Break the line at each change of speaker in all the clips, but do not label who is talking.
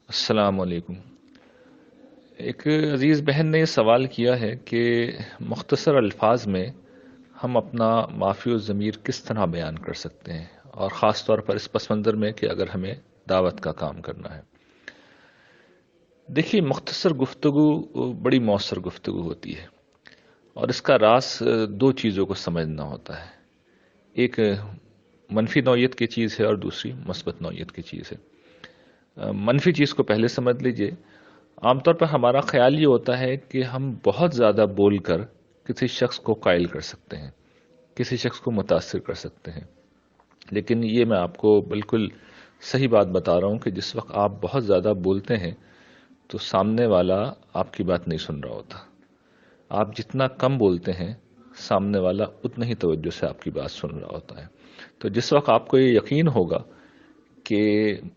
السلام علیکم۔ ایک عزیز بہن نے یہ سوال کیا ہے کہ مختصر الفاظ میں ہم اپنا معافی الضمیر کس طرح بیان کر سکتے ہیں، اور خاص طور پر اس پس منظر میں کہ اگر ہمیں دعوت کا کام کرنا ہے۔ دیکھیے، مختصر گفتگو بڑی مؤثر گفتگو ہوتی ہے، اور اس کا راز دو چیزوں کو سمجھنا ہوتا ہے۔ ایک منفی نوعیت کی چیز ہے اور دوسری مثبت نوعیت کی چیز ہے۔ منفی چیز کو پہلے سمجھ لیجئے۔ عام طور پر ہمارا خیال یہ ہوتا ہے کہ ہم بہت زیادہ بول کر کسی شخص کو قائل کر سکتے ہیں، کسی شخص کو متاثر کر سکتے ہیں، لیکن یہ میں آپ کو بالکل صحیح بات بتا رہا ہوں کہ جس وقت آپ بہت زیادہ بولتے ہیں تو سامنے والا آپ کی بات نہیں سن رہا ہوتا۔ آپ جتنا کم بولتے ہیں سامنے والا اتنا ہی توجہ سے آپ کی بات سن رہا ہوتا ہے۔ تو جس وقت آپ کو یہ یقین ہوگا کہ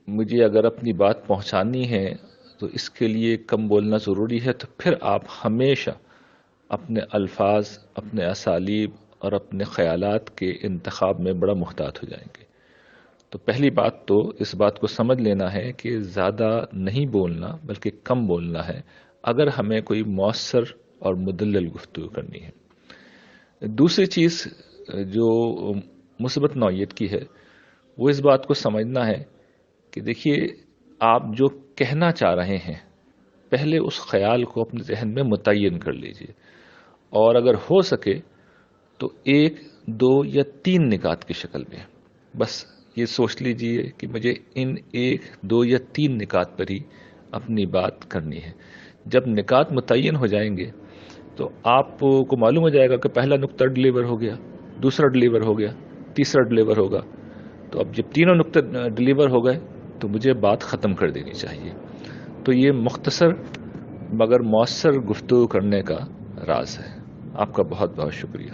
مجھے اگر اپنی بات پہنچانی ہے تو اس کے لیے کم بولنا ضروری ہے، تو پھر آپ ہمیشہ اپنے الفاظ، اپنے اسالیب اور اپنے خیالات کے انتخاب میں بڑا محتاط ہو جائیں گے۔ تو پہلی بات تو اس بات کو سمجھ لینا ہے کہ زیادہ نہیں بولنا بلکہ کم بولنا ہے اگر ہمیں کوئی مؤثر اور مدلل گفتگو کرنی ہے۔ دوسری چیز جو مثبت نوعیت کی ہے وہ اس بات کو سمجھنا ہے کہ دیکھیے، آپ جو کہنا چاہ رہے ہیں پہلے اس خیال کو اپنے ذہن میں متعین کر لیجئے، اور اگر ہو سکے تو ایک، دو یا تین نکات کی شکل میں بس یہ سوچ لیجئے کہ مجھے ان ایک، دو یا تین نکات پر ہی اپنی بات کرنی ہے۔ جب نکات متعین ہو جائیں گے تو آپ کو معلوم ہو جائے گا کہ پہلا نقطہ ڈلیور ہو گیا، دوسرا ڈلیور ہو گیا، تیسرا ڈلیور ہوگا۔ تو اب جب تینوں نقطے ڈلیور ہو گئے تو مجھے بات ختم کر دینی چاہیے۔ تو یہ مختصر مگر مؤثر گفتگو کرنے کا راز ہے۔ آپ کا بہت بہت شکریہ۔